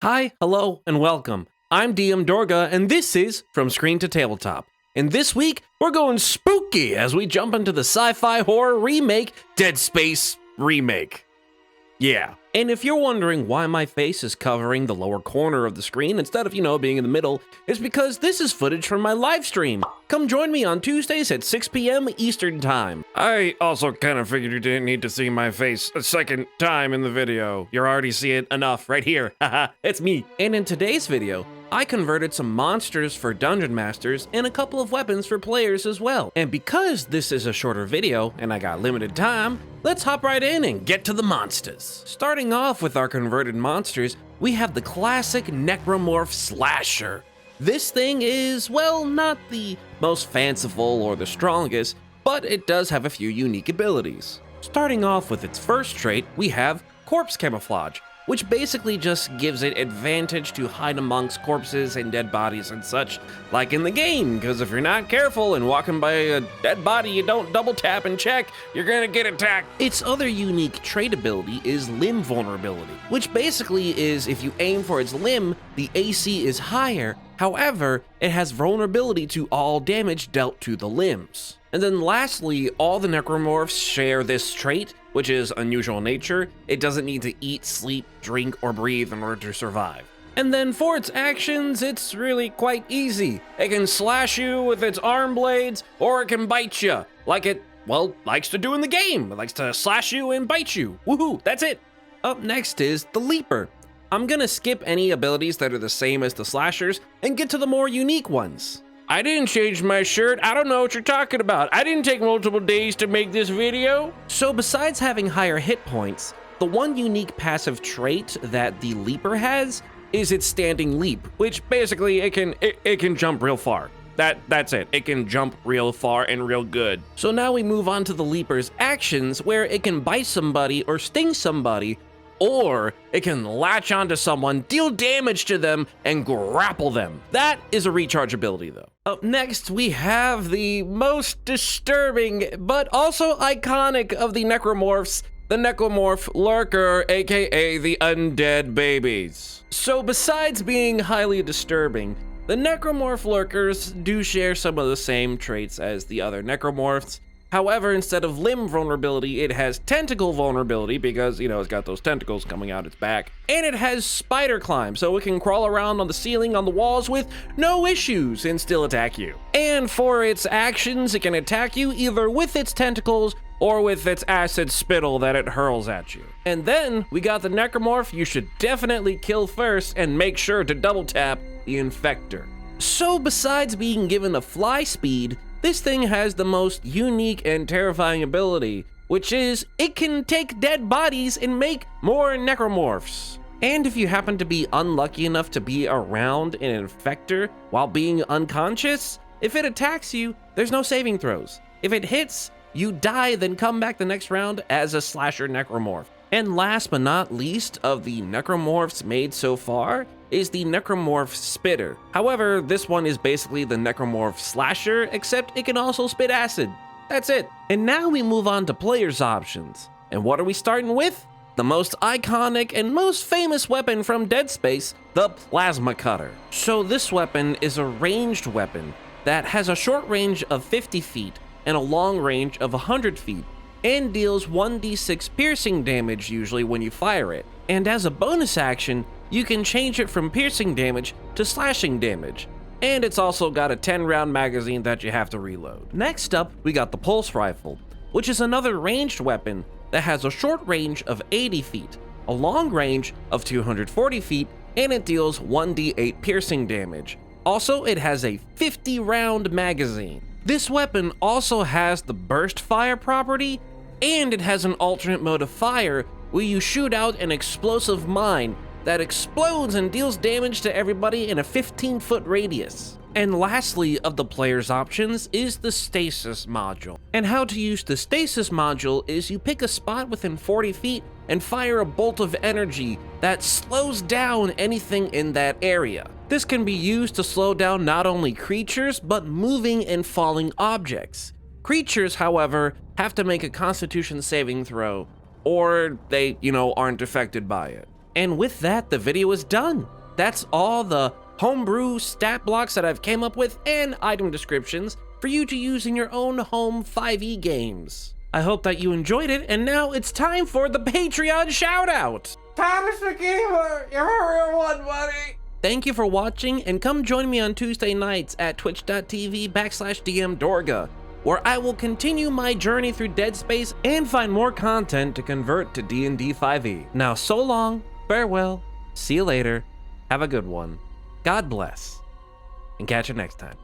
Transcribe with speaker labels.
Speaker 1: Hi, hello, and welcome. I'm DM Dorga, and this is From Screen to Tabletop. And this week, we're going spooky as we jump into the sci-fi horror remake, Dead Space Remake. Yeah. And if you're wondering why my face is covering the lower corner of the screen instead of, being in the middle, it's because this is footage from my live stream. Come join me on Tuesdays at 6 p.m. Eastern Time. I also kind of figured you didn't need to see my face a second time in the video. You already see it enough right here. Haha, it's me. And in today's video, I converted some monsters for dungeon masters and a couple of weapons for players as well. And because this is a shorter video and I got limited time, let's hop right in and get to the monsters. Starting off with our converted monsters, we have the classic Necromorph Slasher. This thing is, well, not the most fanciful or the strongest, but it does have a few unique abilities. Starting off with its first trait, we have Corpse Camouflage, which basically just gives it advantage to hide amongst corpses and dead bodies and such, like in the game, because if you're not careful and walking by a dead body you don't double tap and check, you're gonna get attacked. Its other unique trait ability is Limb Vulnerability, which basically is if you aim for its limb, the AC is higher, however, it has vulnerability to all damage dealt to the limbs. And then lastly, all the necromorphs share this trait, which is unusual nature. It doesn't need to eat, sleep, drink, or breathe in order to survive. And then for its actions, it's really quite easy. It can slash you with its arm blades, or it can bite you, like it, well, likes to do in the game. It likes to slash you and bite you. Woohoo, that's it. Up next is the Leaper. I'm gonna skip any abilities that are the same as the slashers and get to the more unique ones. I didn't change my shirt. I don't know what you're talking about. I didn't take multiple days to make this video. So besides having higher hit points, the one unique passive trait that the Leaper has is its standing leap, which basically it can jump real far. That's it. It can jump real far and real good. So now we move on to the Leaper's actions, where it can bite somebody or sting somebody, or it can latch onto someone, deal damage to them, and grapple them. That is a recharge ability though. Up next, we have the most disturbing, but also iconic of the necromorphs, the Necromorph Lurker, aka the Undead Babies. So besides being highly disturbing, the Necromorph Lurkers do share some of the same traits as the other necromorphs. However, instead of limb vulnerability, it has tentacle vulnerability because, it's got those tentacles coming out its back. And it has spider climb, so it can crawl around on the ceiling, on the walls with no issues and still attack you. And for its actions, it can attack you either with its tentacles or with its acid spittle that it hurls at you. And then we got the necromorph you should definitely kill first and make sure to double tap the infector. So besides being given a fly speed, this thing has the most unique and terrifying ability, which is it can take dead bodies and make more necromorphs. And if you happen to be unlucky enough to be around an infector while being unconscious, if it attacks you, there's no saving throws. If it hits, you die, then come back the next round as a slasher necromorph. And last but not least of the necromorphs made so far is the Necromorph Spitter. However, this one is basically the Necromorph Slasher, except it can also spit acid. That's it. And now we move on to players' options. And what are we starting with? The most iconic and most famous weapon from Dead Space, the Plasma Cutter. So this weapon is a ranged weapon that has a short range of 50 feet and a long range of 100 feet, and deals 1d6 piercing damage usually when you fire it. And as a bonus action, you can change it from piercing damage to slashing damage. And it's also got a 10-round magazine that you have to reload. Next up, we got the Pulse Rifle, which is another ranged weapon that has a short range of 80 feet, a long range of 240 feet, and it deals 1d8 piercing damage. Also, it has a 50-round magazine. This weapon also has the burst fire property, and it has an alternate mode of fire where you shoot out an explosive mine that explodes and deals damage to everybody in a 15-foot radius. And lastly of the player's options is the Stasis module. And how to use the Stasis module is you pick a spot within 40 feet and fire a bolt of energy that slows down anything in that area. This can be used to slow down not only creatures, but moving and falling objects. Creatures, however, have to make a Constitution saving throw, or they, aren't affected by it. And with that, the video is done. That's all the homebrew stat blocks that I've came up with and item descriptions for you to use in your own home 5e games. I hope that you enjoyed it, and now it's time for the Patreon shoutout!
Speaker 2: Thomas the Gamer, you're a real one, buddy!
Speaker 1: Thank you for watching, and come join me on Tuesday nights at twitch.tv/DMDorga, where I will continue my journey through Dead Space and find more content to convert to D&D 5e. Now, so long, farewell, see you later, have a good one, God bless, and catch you next time.